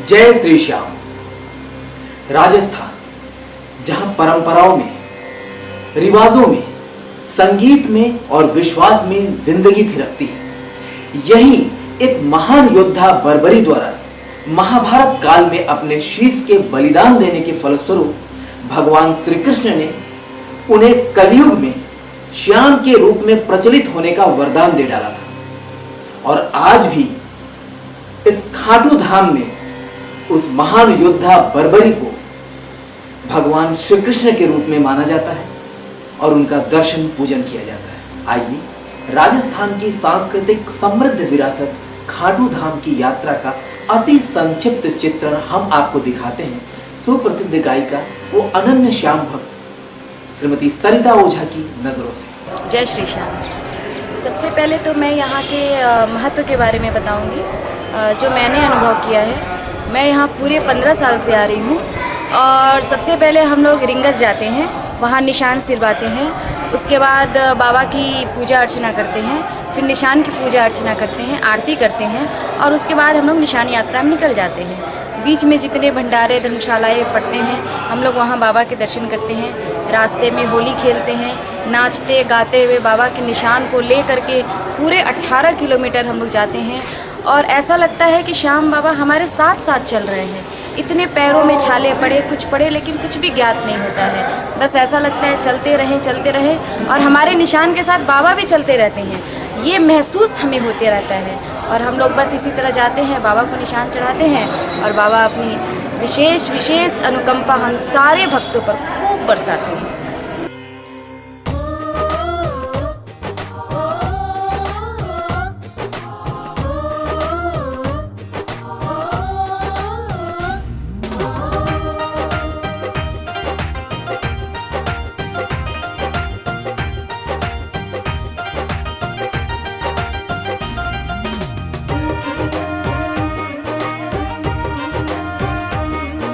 जय श्री श्याम। राजस्थान, जहां परंपराओं में, रिवाजों में, संगीत में और विश्वास में जिंदगी थिरकती है, यही एक महान योद्धा बर्बरी द्वारा महाभारत काल में अपने शीश के बलिदान देने के फलस्वरूप भगवान श्री कृष्ण ने उन्हें कलयुग में श्याम के रूप में प्रचलित होने का वरदान दे डाला था। और आज भी इस खाटू धाम में उस महान योद्धा बर्बरी को भगवान श्री कृष्ण के रूप में माना जाता है और उनका दर्शन पूजन किया जाता है। आइए राजस्थान की सांस्कृतिक समृद्ध विरासत खाटू धाम की यात्रा का अति संक्षिप्त चित्रण हम आपको दिखाते हैं सुप्रसिद्ध गायिका वो अनन्य श्याम भक्त श्रीमती सरिता ओझा की नजरों से। जय श्री श्याम। सबसे पहले तो मैं यहाँ के महत्व के बारे में बताऊंगी जो मैंने अनुभव किया है। मैं यहाँ पूरे 15 साल से आ रही हूँ और सबसे पहले हम लोग रिंगस जाते हैं, वहाँ निशान सिलवाते हैं। उसके बाद बाबा की पूजा अर्चना करते हैं, फिर निशान की पूजा अर्चना करते हैं, आरती करते हैं और उसके बाद हम लोग निशान यात्रा में निकल जाते हैं। बीच में जितने भंडारे धर्मशालाएँ पड़ते हैं हम लोग वहाँ बाबा के दर्शन करते हैं। रास्ते में होली खेलते हैं, नाचते गाते हुए बाबा के निशान को ले करके पूरे 18 किलोमीटर हम लोग जाते हैं और ऐसा लगता है कि श्याम बाबा हमारे साथ साथ चल रहे हैं। इतने पैरों में छाले पड़े लेकिन कुछ भी ज्ञात नहीं होता है। बस ऐसा लगता है चलते रहें और हमारे निशान के साथ बाबा भी चलते रहते हैं, ये महसूस हमें होते रहता है। और हम लोग बस इसी तरह जाते हैं, बाबा को निशान चढ़ाते हैं और बाबा अपनी विशेष अनुकंपा हम सारे भक्तों पर खूब बरसाते हैं।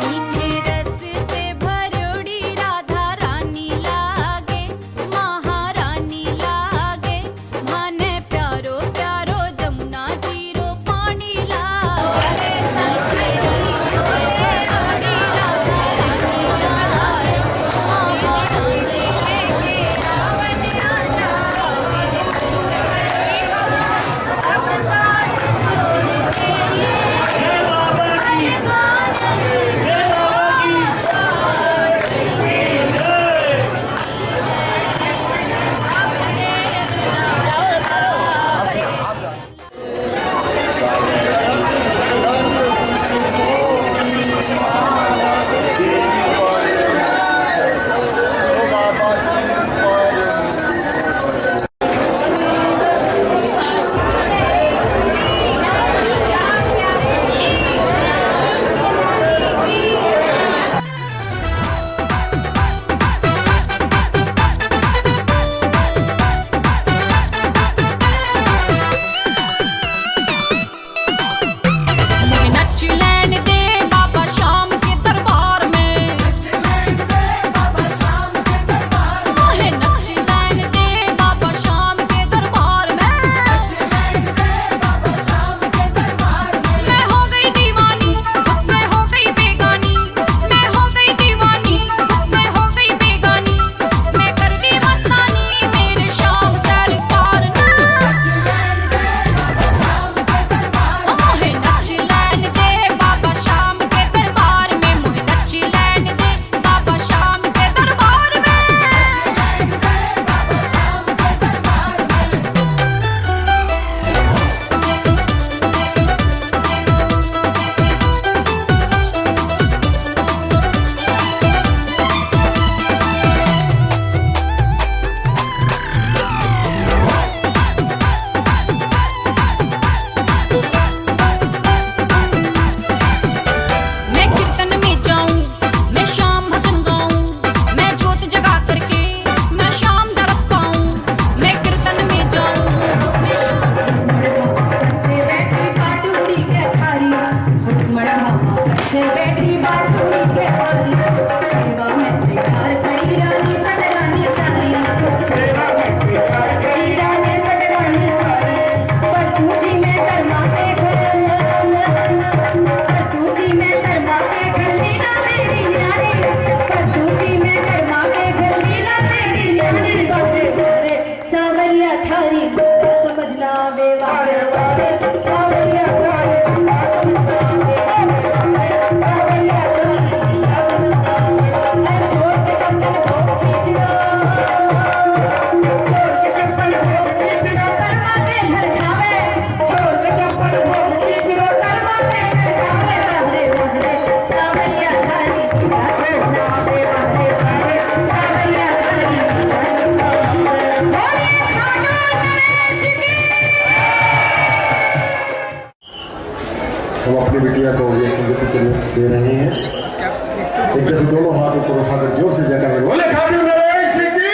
मीठे रस से भरोड़ी राधा रानी अपनी बिटिया को ये स्मृति चिन्ह दे रहे हैं। एक दफे दोनों हाथ ऊपर उठाकर जोर से जयकार बोले खाटू नरेश की।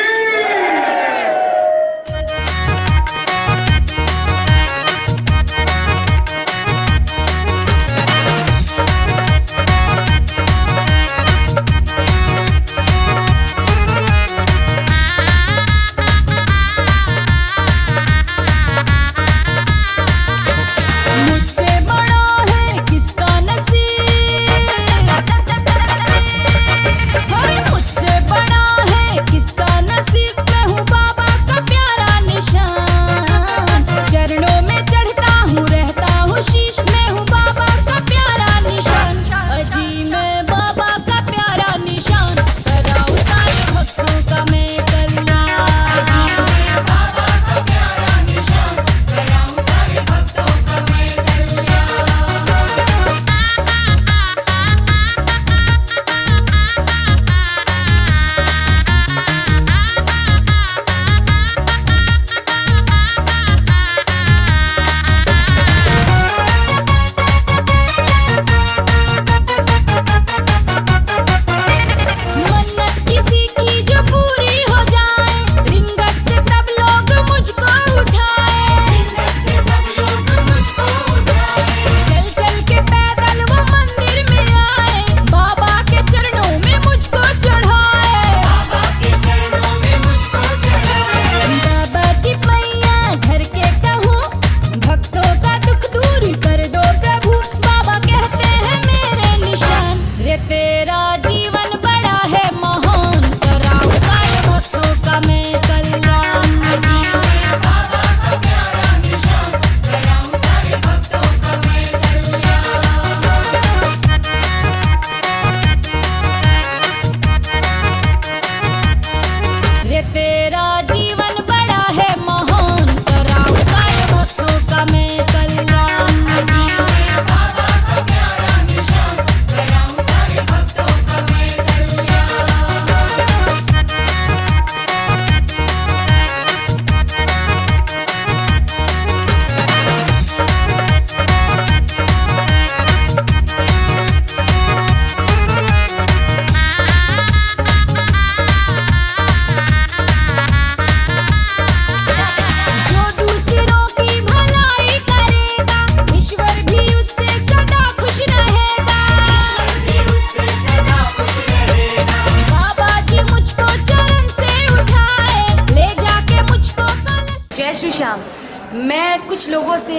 मैं कुछ लोगों से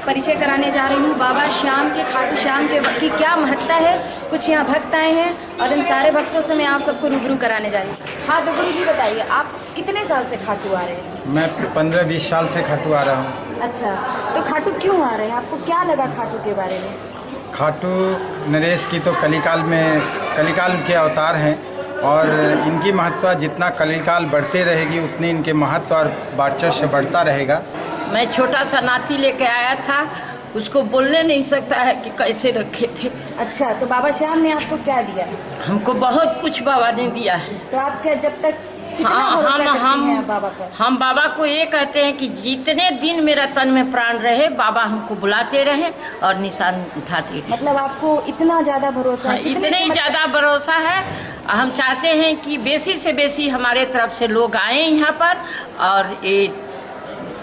परिचय कराने जा रही हूँ बाबा श्याम के, खाटू श्याम के की क्या महत्ता है। कुछ यहाँ भक्त आए हैं और इन सारे भक्तों से मैं आप सबको रूबरू कराने जा रही हूँ। हाँ तो गुरु जी बताइए, आप कितने साल से खाटू आ रहे हैं? मैं 15-20 साल से खाटू आ रहा हूँ। अच्छा, तो खाटू क्यों आ रहे हैं? आपको क्या लगा खाटू के बारे में? खाटू नरेश की तो कलिकाल के अवतार हैं और इनकी महत्व जितना कलिकाल बढ़ते रहेगी उतनी इनके महत्व और वर्चस्व बढ़ता रहेगा। मैं छोटा सा नाती लेके आया था, उसको बोलने नहीं सकता है कि कैसे रखे थे। अच्छा, तो बाबा श्याम ने आपको क्या दिया? हमको बहुत कुछ बाबा ने दिया है। तो आप क्या जब तक हम बाबा को ये कहते हैं कि जितने दिन मेरा तन में प्राण रहे बाबा हमको बुलाते रहे और निशान उठाते रहे। मतलब आपको इतना ज़्यादा भरोसा है? इतने ही ज़्यादा भरोसा है। हम चाहते हैं कि बेसी से बेसी हमारे तरफ से लोग आए यहाँ पर और ये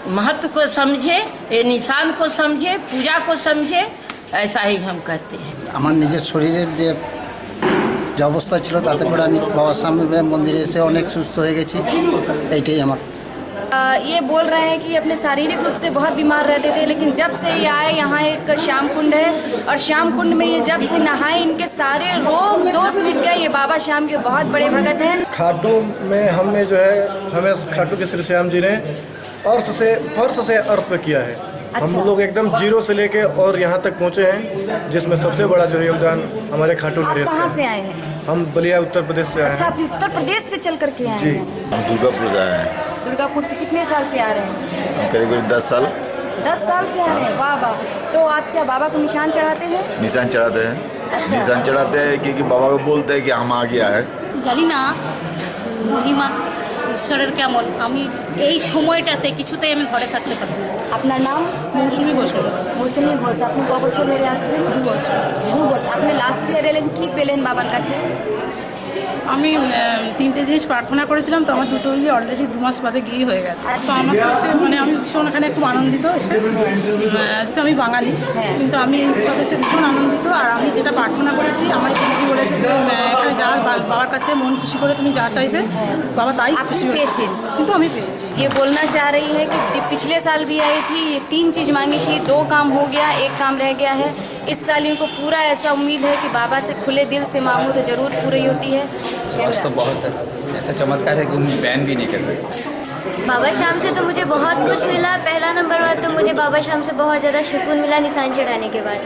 महत्व को समझे, ये निशान को समझे, पूजा को समझे, ऐसा ही हम कहते हैं। আমার নিজের শরীরের যে অবস্থা ছিল তাতে করে আমি বাবা স্বামী মন্দিরে এসে অনেক সুস্থ হয়ে গেছি, এইটাই আমার। ये बोल रहे हैं कि अपने शारीरिक रूप से बहुत बीमार रहते थे, लेकिन जब से ये आए यहाँ एक श्याम कुंड है और श्याम कुंड में ये जब से नहाए इनके सारे रोग दोष मिट गए। ये बाबा श्याम के बहुत बड़े भगत हैं। खाटू में हमें जो है हमें खाटू के श्री श्याम जी ने फर्श से अर्थ पे किया है। अच्छा। हम लोग एकदम जीरो से लेके और यहाँ तक पहुँचे हैं, जिसमें सबसे बड़ा जो योगदान हमारे खाटू नरेश का। कहाँ से आए हैं? हम बलिया उत्तर प्रदेश से आए अच्छा, हैं। आप उत्तर प्रदेश से चल करके आए जी। हैं? हम दुर्गापुर से आए हैं। दुर्गापुर से कितने साल से आ रहे हैं? हम करीब 10 साल। 10 साल से आ रहे हैं? वाह वाह। तो आप क्या बाबा को निशान चढ़ाते हैं? निशान चढ़ाते हैं। अच्छा। निशान चढ़ाते हैं क्योंकि बाबा को बोलते हैं कि हम आ गया है। জানি না মহিমা ঈশ্বরের কেমন আমি এই সময়টাতে কিছুতেই আমি ঘরে থাকতে পারি না। আপনার নাম? মৌসুমী ঘোষ। মৌসুমী ঘোষ। আপনি ক বছর ধরে আসছেন? 2 বছর। 2 বছর। আপনি লাস্ট ইয়ার এলেন, কি পেলেন বাবার কাছে? আমি 3টে জিনিস প্রার্থনা করেছিলাম, তো আমার দুটোই অলরেডি 2 মাস বাদে গিয়ে হয়ে গেছে। তো আমার তো এসে মানে আমি ভীষণ এখানে খুব আনন্দিত এসে, যেহেতু আমি বাঙালি কিন্তু আমি সব এসে ভীষণ আনন্দিত। আর আমি যেটা প্রার্থনা করেছি, আমার খুশি বলেছে যে এখানে যা বাবার কাছে মন খুশি করে তুমি যা চাইবে বাবা তাই খুশি পেয়েছেন। কিন্তু আমি পেয়েছি। ये बोलना चाह रही है कि पिछले साल भी आई थी, ये 3 चीज़ मांगी थी, 2 काम हो गया, 1 काम रह गया है। इस साल इनको पूरा ऐसा उम्मीद है कि बाबा से खुले दिल से मांगो तो ज़रूर पूरी होती है। विश्वास तो बहुत है, ऐसा चमत्कार है कि उन्हें बैन भी नहीं कर रहे। बाबा शाम से तो मुझे बहुत कुछ मिला। पहला नंबर हुआ तो मुझे बाबा शाम से बहुत ज़्यादा सुकून मिला निशान चढ़ाने के बाद।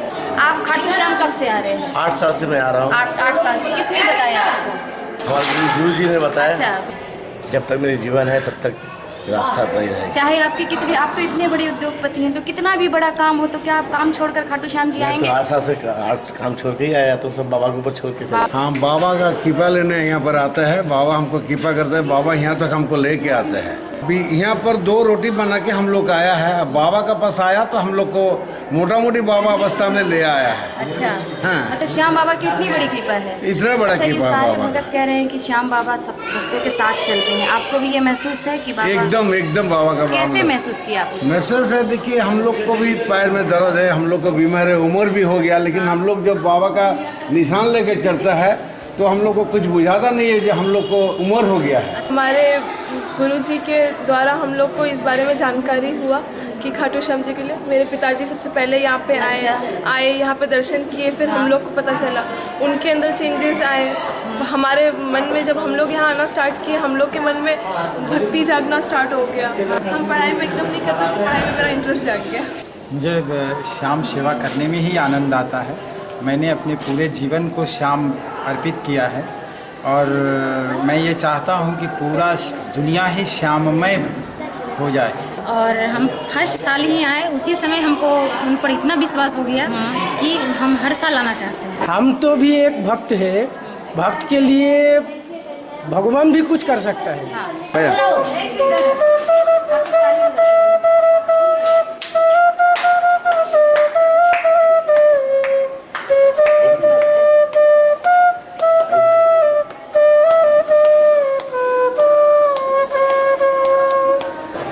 आप खाटू श्याम कब से आ रहे हैं? 8 साल से मैं आ रहा हूँ। 8 साल से। किसने बताया आपको? हमारे गुरु जी ने बताया। अच्छा। जब तक मेरी जीवन है तब तक रास्ता नहीं रहेगा। चाहे आपके कितने, आप तो इतने बड़े उद्योगपति हैं, तो कितना भी बड़ा काम हो तो क्या आप काम छोड़कर खाटू श्याम जी आएंगे? 8 साल से काम छोड़ के ही आया, तो सब बाबा के ऊपर छोड़ के चला। हाँ, बाबा का कृपा लेने यहाँ पर आता है। बाबा हमको कृपा करते हैं, बाबा यहाँ तक हमको लेके आते हैं। अभी यहाँ पर 2 रोटी बना के हम लोग आया है। अब बाबा का पास आया तो हम लोग को मोटा मोटी बाबा अवस्था में ले आया है। अच्छा। हाँ। मतलब श्याम बाबा की इतनी बड़ी कृपा है। इतना बड़ा अच्छा, ये कृपा है सारे बाबा। भगत कह रहे हैं कि श्याम बाबा सब भक्तों के साथ चलते हैं, आपको भी ये महसूस है कि बाबा एकदम बाबा का कैसे महसूस किया आपने? महसूस है, देखिए हम लोग को भी पैर में दर्द है, हम लोग को बीमार है, उम्र भी हो गया, लेकिन हम लोग जब बाबा का निशान लेके चलता है तो हम लोग को कुछ बुझाता नहीं है, जो हम लोग को उम्र हो गया है। हमारे गुरुजी के द्वारा हम लोग को इस बारे में जानकारी हुआ कि खाटू श्याम जी के लिए मेरे पिताजी सबसे पहले यहाँ पे आए यहाँ पे दर्शन किए, फिर हम लोग को पता चला उनके अंदर चेंजेस आए। हमारे मन में जब हम लोग यहाँ आना स्टार्ट किए, हम लोग के मन में भक्ति जागना स्टार्ट हो गया। हम पढ़ाई में एकदम नहीं करते थे, पढ़ाई में मेरा इंटरेस्ट जाग गया। मुझे श्याम सेवा करने में ही आनंद आता है। मैंने अपने पूरे जीवन को श्याम अर्पित किया है और मैं ये चाहता हूँ कि पूरा दुनिया ही श्याममय हो जाए। और हम फर्स्ट साल ही आए, उसी समय हमको उन पर इतना विश्वास हो गया कि हम हर साल आना चाहते हैं। हम तो भी एक भक्त है, भक्त के लिए भगवान भी कुछ कर सकता है।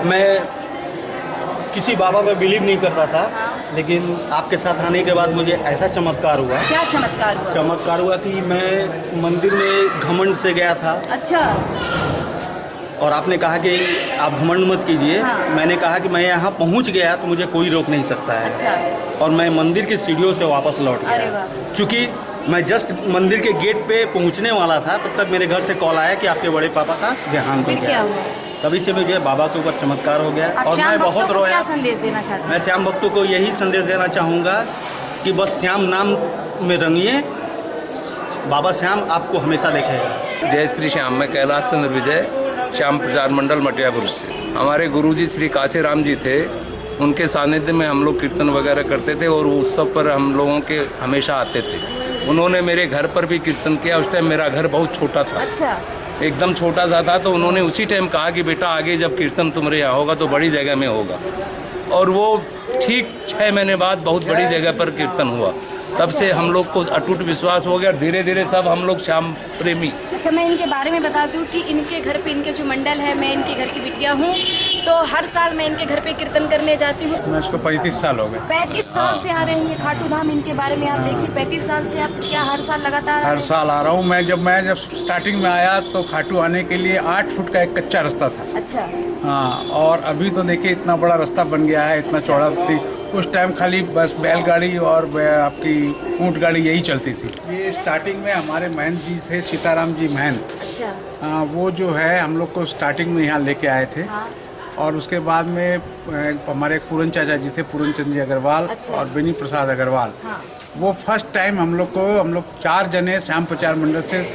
मैं किसी बाबा पर बिलीव नहीं करता था, लेकिन आपके साथ आने के बाद मुझे ऐसा चमत्कार हुआ। क्या चमत्कार हुआ? चमत्कार हुआ कि मैं मंदिर में घमंड से गया था। अच्छा। और आपने कहा कि आप घमंड मत कीजिए। हाँ। मैंने कहा कि मैं यहाँ पहुँच गया तो मुझे कोई रोक नहीं सकता है। अच्छा। और मैं मंदिर की सीढ़ियों से वापस लौट अरे गया। वाह। चूँकि मैं जस्ट मंदिर के गेट पे पहुँचने वाला था, तब तक मेरे घर से कॉल आया कि आपके बड़े पापा का देहांत हो फिर क्या गया। हुआ? तभी से मुझे बाबा के ऊपर चमत्कार हो गया आप और श्याम मैं भक्तों बहुत को रोया। क्या संदेश देना चाहते मैं श्याम भक्तों को यही संदेश देना चाहूँगा कि बस श्याम नाम में रंगिए, बाबा श्याम आपको हमेशा देखेगा। जय श्री श्याम। मैं कैलाश चंद्र विजय, श्याम प्रचार मंडल मटियापुर से। हमारे गुरुजी श्री काशीराम जी थे, उनके सानिध्य में हम लोग कीर्तन वगैरह करते थे और उत्सव पर हम लोगों के हमेशा आते थे। उन्होंने मेरे घर पर भी कीर्तन किया। उस टाइम मेरा घर बहुत छोटा था। अच्छा। एकदम छोटा सा था, तो उन्होंने उसी टाइम कहा कि बेटा आगे जब कीर्तन तुम्हारे यहाँ होगा तो बड़ी जगह में होगा। और वो ठीक 6 महीने बाद बहुत बड़ी जगह पर कीर्तन हुआ। तब से हम लोग को अटूट विश्वास हो गया। धीरे धीरे सब हम लोग श्याम प्रेमी। अच्छा, मैं इनके बारे में बता दूं कि इनके घर पे इनके जो मंडल है, मैं इनके घर की बिटिया हूँ, तो हर साल मैं इनके घर पे कीर्तन करने जाती हूँ। मैं इसको 35 साल हो गए। 35 साल से आ रहे हैं ये खाटू धाम। इनके बारे में आप देखिए, 35 साल से आप क्या हर साल लगातार? हर साल आ रहा हूँ। मैं जब स्टार्टिंग में आया तो खाटू आने के लिए 8 फुट का एक कच्चा रास्ता था। अच्छा। हाँ, और अभी तो देखिए इतना बड़ा रास्ता बन गया है, इतना चौड़ा थी। उस टाइम खाली बस बैलगाड़ी और आपकी ऊँट गाड़ी यही चलती थी। ये स्टार्टिंग में हमारे महंत जी थे, सीताराम जी महंत। अच्छा। वो जो है हम लोग को स्टार्टिंग में यहाँ लेके आए थे। हाँ। और उसके बाद में हमारे पूरन चाचा जी थे, पूरन चंद जी अग्रवाल। अच्छा। और बेनी प्रसाद अग्रवाल। हाँ। वो फर्स्ट टाइम हम लोग 4 जने श्याम प्रचार मंडल से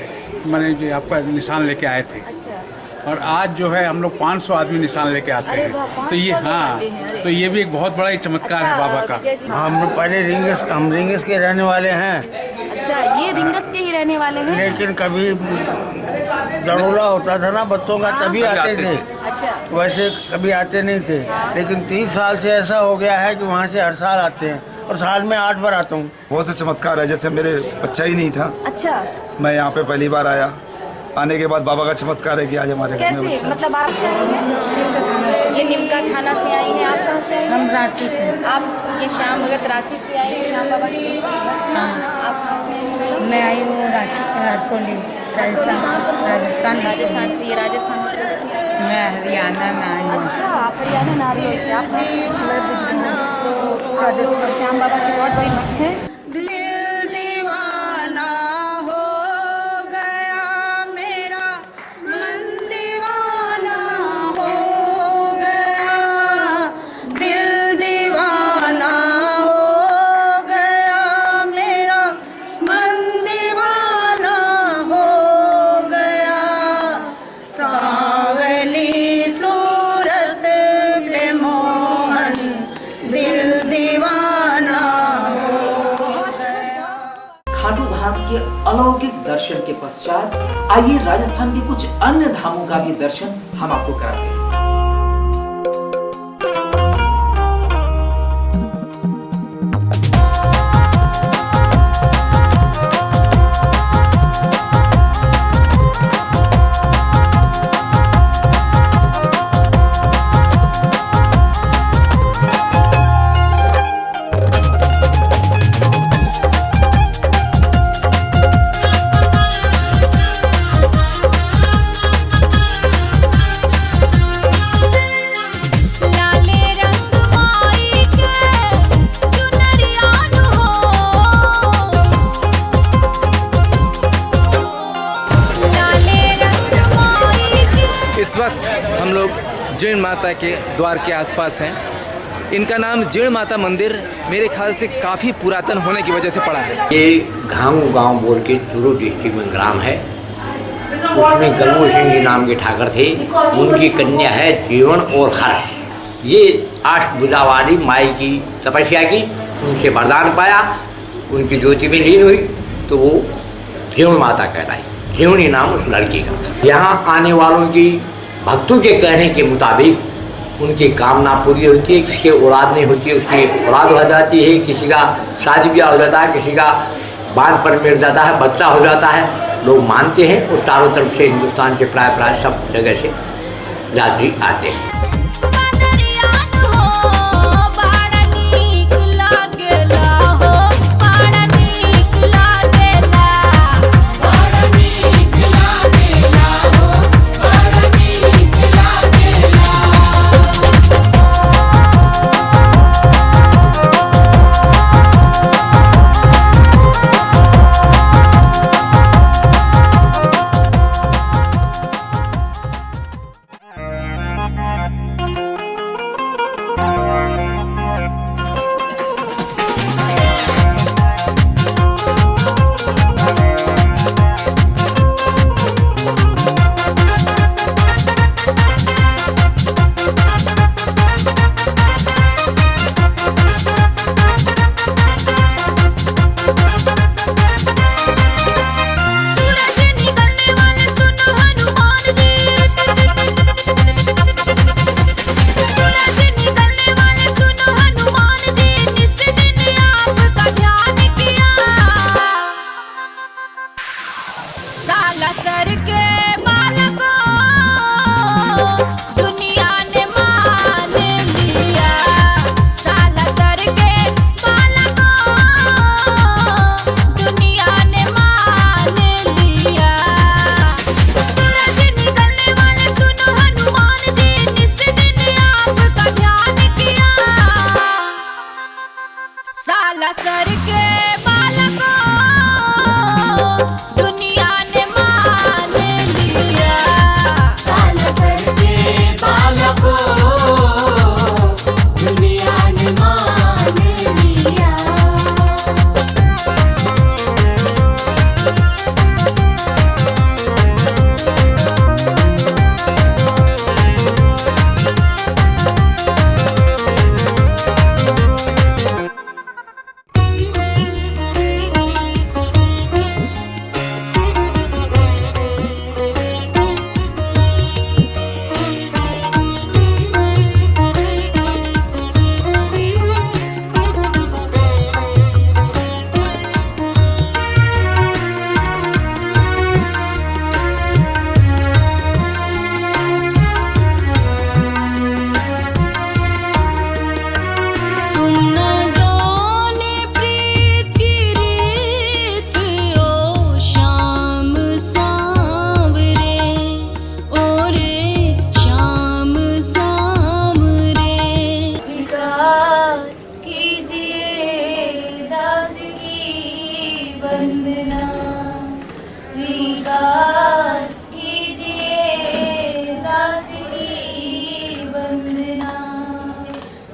मैंने जो आपका निशान लेके आए थे। अच्छा। और आज जो है हम लोग 500 आदमी निशान लेके आते हैं। तो ये तो ये भी एक बहुत बड़ा ही चमत्कार है बाबा का। हम पहले रिंगस के रहने वाले हैं। अच्छा, ये रिंगस के ही रहने वाले हैं। लेकिन कभी जड़ोला होता था ना बच्चों का, तभी आते थे। अच्छा। वैसे कभी आते नहीं थे। लेकिन 3 साल से ऐसा हो गया है कि वहाँ से हर साल आते हैं और साल में 8 बार आता हूँ। बहुत से चमत्कार है, जैसे मेरे बच्चा ही नहीं था। अच्छा। मैं यहाँ पे पहली बार आया, आने के बाद बाबा का चमत्कार है कि आज हमारे घर में कैसे बच्चा। मतलब आप ये निमका थाना से आई हैं, आप कहाँ से आई हैं? हम रांची से। आप ये श्याम भगत रांची से आई हैं, श्याम बाबा की? आप कहाँ से आई हैं? मैं आई हूँ रांची हरसोली, राजस्थान राजस्थान राजस्थान से। ये राजस्थान से? मैं हरियाणा नारी। अच्छा, आप हरियाणा नारी से। आप राजस्थान। श्याम बाबा की बहुत बड़ी भक्त है। खाटू धाम के अलौकिक दर्शन के पश्चात आइए राजस्थान के कुछ अन्य धामों का भी दर्शन हम आपको कराते हैं। इस वक्त हम लोग जीर्ण माता के द्वार के आसपास हैं। इनका नाम जीर्ण माता मंदिर मेरे ख्याल से काफ़ी पुरातन होने की वजह से पड़ा है। ये घांगू गांव बोल के चूरू डिस्ट्रिक्ट में ग्राम है। उसमें गंगू सिंह जी नाम के ठाकर थे। उनकी कन्या है जीवन और हर्ष। ये अष्टभुजा वाली माई की तपस्या की, उनसे वरदान पाया, उनकी ज्योति में लीन हुई तो वो जीवन माता कहलाई। जीवनी नाम उस लड़की का। यहाँ आने वालों की भक्तों के कहने के मुताबिक उनकी कामना पूरी होती है। किसी की औलाद नहीं होती है, उसकी औलाद हो जाती है। किसी का शादी ब्याह हो जाता है, किसी का बांध पर मिट जाता है, बच्चा हो जाता है। लोग मानते हैं और चारों तरफ से हिंदुस्तान के प्राय सब जगह से यात्री आते हैं।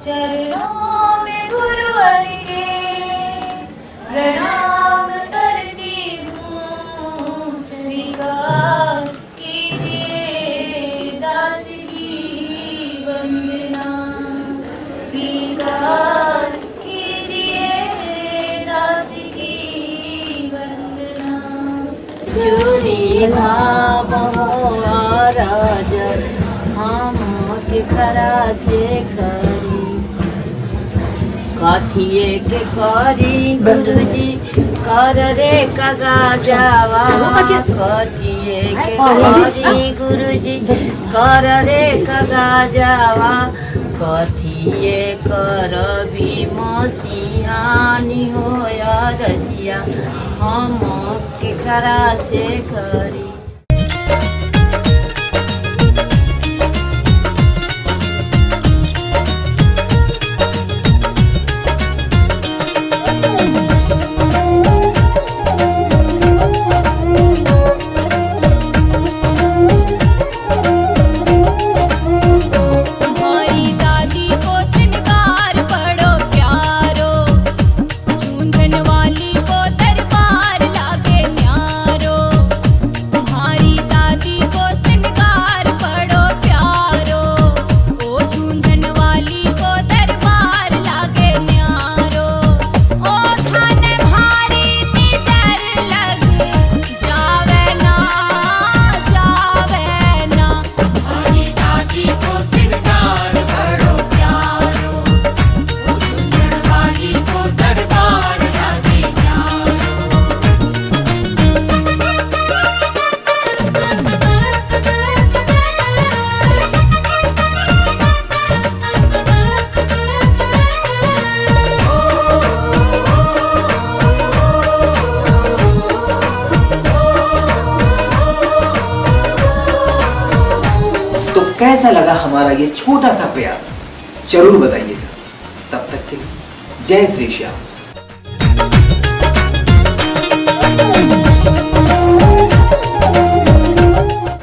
चरणों में गुरुवर के प्रणाम करती हूँ, स्वीकार कीजिए दास की वंदना, स्वीकार कीजिए दास की वंदना। चूड़ी धाम हो राज हम के खरा से करी, कथिए के करी गुरुजी कर रे कगा जावा, कथिए के करी गुरुजी कर रे कगा जावा, कथिए कर भीम सिंहानी होया रजिया हम के खरा से करी। कैसा लगा हमारा ये छोटा सा प्रयास जरूर बताइएगा। तब तक के लिए जय श्री श्याम।